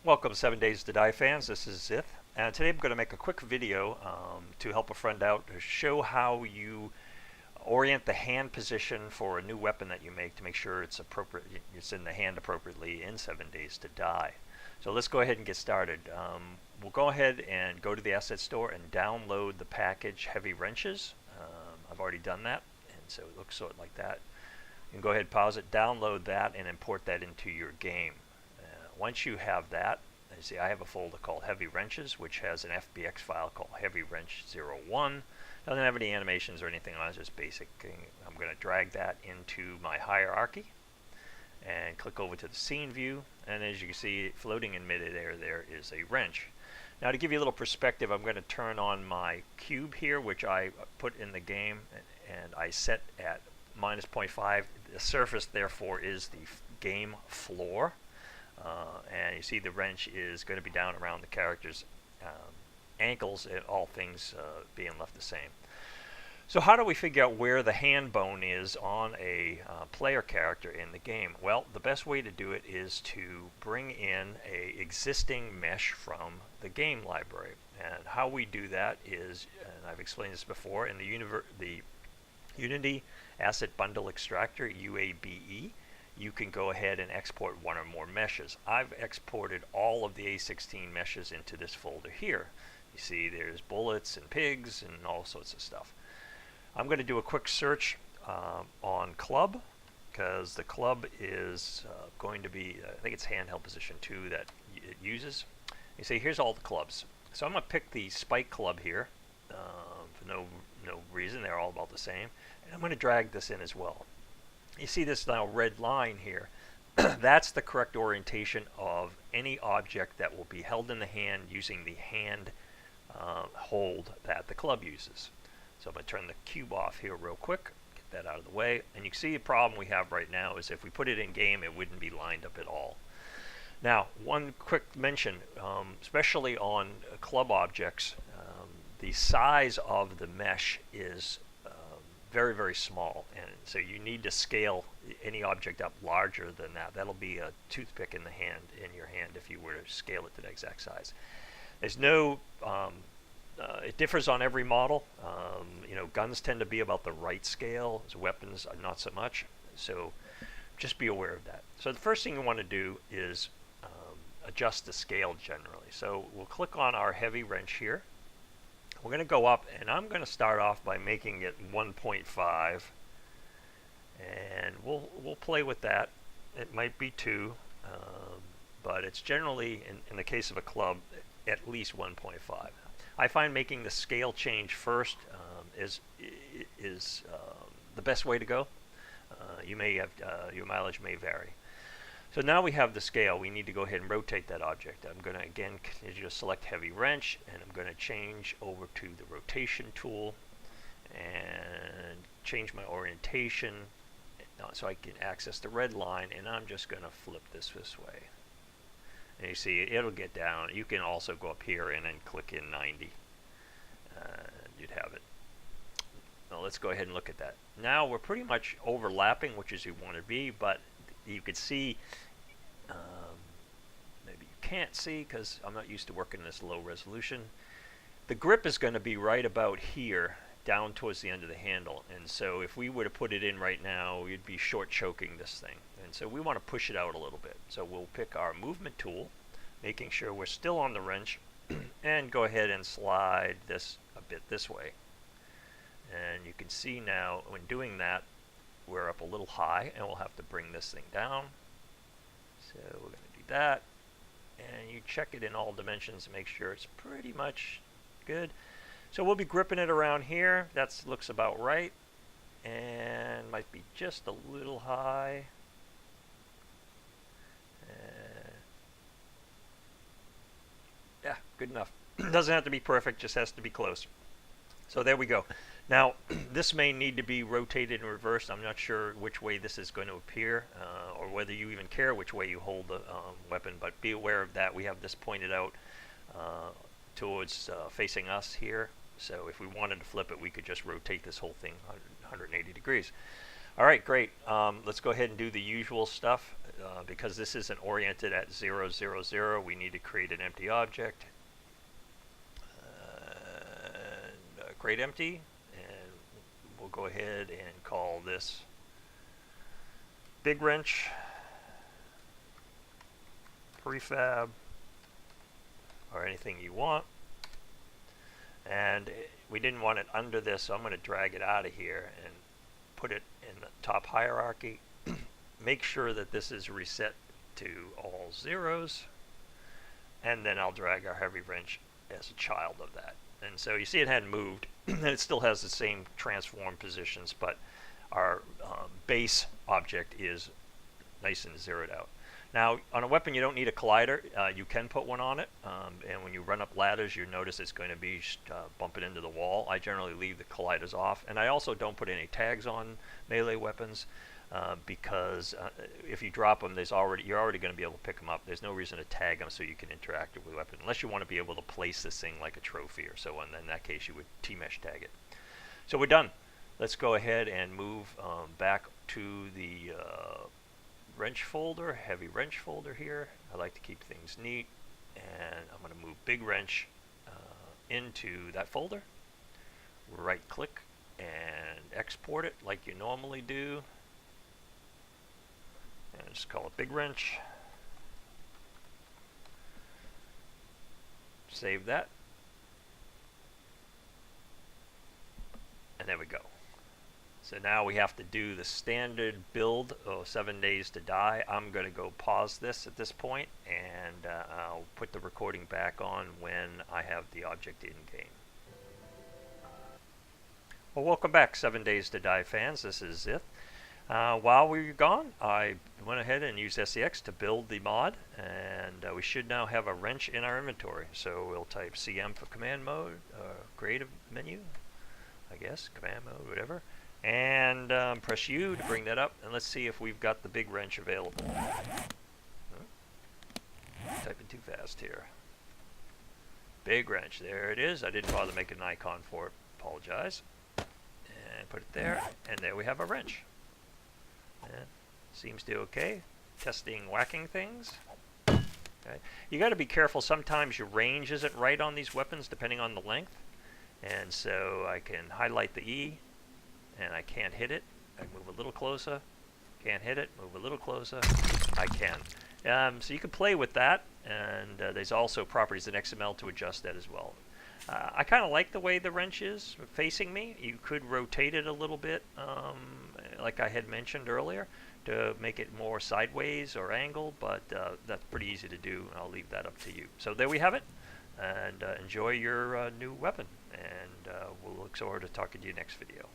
Welcome 7 Days to Die fans, this is Zith, and today I'm going to make a quick video to help a friend out to show how you orient the hand position for a new weapon that you make sure it's appropriate, it's in the hand appropriately in 7 Days to Die. So let's go ahead and get started. We'll go ahead and go to the asset store and download the package Heavy Wrenches. I've already done that, and so it looks sort of like that. You can go ahead, pause it, download that, and import that into your game. Once you have that, you see I have a folder called Heavy Wrenches, which has an FBX file called Heavy Wrench 01. Doesn't have any animations or anything on it, it's just basic. I'm going to drag that into my hierarchy and click over to the scene view, and as you can see, floating in midair there is a wrench. Now to give you a little perspective, I'm going to turn on my cube here, which I put in the game, and I set at minus 0.5. The surface therefore is the game floor. And you see the wrench is going to be down around the character's ankles, and all things being left the same. So how do we figure out where the hand bone is on a player character in the game? Well, the best way to do it is to bring in a existing mesh from the game library. And how we do that is, and I've explained this before, in the Unity Asset Bundle Extractor, UABE, you can go ahead and export one or more meshes. I've exported all of the A16 meshes into this folder here. You see there's bullets and pigs and all sorts of stuff. I'm going to do a quick search on club, because the club is going to be, I think it's handheld position 2 that it uses. You see here's all the clubs. So I'm going to pick the spike club here for no reason, they're all about the same. And I'm going to drag this in as well. You see this now red line here. That's the correct orientation of any object that will be held in the hand using the hand hold that the club uses. So I'm going to turn the cube off here real quick, get that out of the way, and you can see the problem we have right now is if we put it in game, it wouldn't be lined up at all. Now, one quick mention, especially on club objects, the size of the mesh is very, very small, and so you need to scale any object up larger than that. That'll be a toothpick in your hand if you were to scale it to the exact size. There's no, it differs on every model. Guns tend to be about the right scale, as weapons are not so much, so just be aware of that. So the first thing you want to do is adjust the scale generally. So we'll click on our heavy wrench here. We're going to go up, and I'm going to start off by making it 1.5, and we'll play with that. It might be 2, but it's generally, in the case of a club, at least 1.5. I find making the scale change first is the best way to go. You may have your mileage may vary. So now we have the scale. We need to go ahead and rotate that object. I'm going to again continue to select heavy wrench, and I'm going to change over to the rotation tool and change my orientation so I can access the red line, and I'm just going to flip this way. And you see it'll get down. You can also go up here and then click in 90. You'd have it. Now let's go ahead and look at that. Now we're pretty much overlapping, which is you want to be, but you could see, maybe you can't see because I'm not used to working in this low resolution. The grip is going to be right about here, down towards the end of the handle, and so if we were to put it in right now, we'd be short choking this thing, and so we want to push it out a little bit. So we'll pick our movement tool, making sure we're still on the wrench, and go ahead and slide this a bit this way. And you can see now when doing that, we're up a little high, and we'll have to bring this thing down. So we're going to do that, and you check it in all dimensions to make sure it's pretty much good. So we'll be gripping it around here. That looks about right, and might be just a little high. Yeah, good enough. Doesn't have to be perfect, just has to be close. So there we go. Now, this may need to be rotated and reversed. I'm not sure which way this is going to appear, or whether you even care which way you hold the weapon, but be aware of that. We have this pointed out towards facing us here. So if we wanted to flip it, we could just rotate this whole thing 180 degrees. All right, great. Let's go ahead and do the usual stuff. Because this isn't oriented at 0, 0, 0, we need to create an empty object. Create empty, and we'll go ahead and call this BigWrenchPrefab, or anything you want. And we didn't want it under this, so I'm going to drag it out of here and put it in the top hierarchy. Make sure that this is reset to all zeros, and then I'll drag our heavy wrench as a child of that. And so you see it hadn't moved, and it still has the same transform positions, but our base object is nice and zeroed out. Now, on a weapon, you don't need a collider. You can put one on it, and when you run up ladders, you notice it's going to be bumping into the wall. I generally leave the colliders off, and I also don't put any tags on melee weapons, because if you drop them, you're already going to be able to pick them up. There's no reason to tag them so you can interact with the weapon, unless you want to be able to place this thing like a trophy or so, and in that case, you would T-mesh tag it. So we're done. Let's go ahead and move back to the wrench folder, heavy wrench folder here. I like to keep things neat, and I'm going to move BigWrench into that folder. Right click and export it like you normally do, and just call it BigWrench. Save that, and there we go. So now we have to do the standard build, 7 days to die. I'm going to go pause this at this point, and I'll put the recording back on when I have the object in game. Well, welcome back, 7 Days to Die fans. This is Zith. While we were gone, I went ahead and used SEX to build the mod, and we should now have a wrench in our inventory. So we'll type CM for command mode, creative menu, I guess, command mode, whatever. And press U to bring that up, and let's see if we've got the BigWrench available. Typing too fast here. BigWrench, there it is. I didn't bother making an icon for it. Apologize. And put it there, and there we have a wrench. And seems to okay. Testing whacking things. Okay. You got to be careful. Sometimes your range isn't right on these weapons, depending on the length. And so I can highlight the E, and I can't hit it. I move a little closer, can't hit it, move a little closer, I can. So you can play with that, and there's also properties in XML to adjust that as well. I kind of like the way the wrench is facing me. You could rotate it a little bit, like I had mentioned earlier, to make it more sideways or angled, but that's pretty easy to do. I'll leave that up to you. So there we have it, and enjoy your new weapon, and we'll look forward to talking to you next video.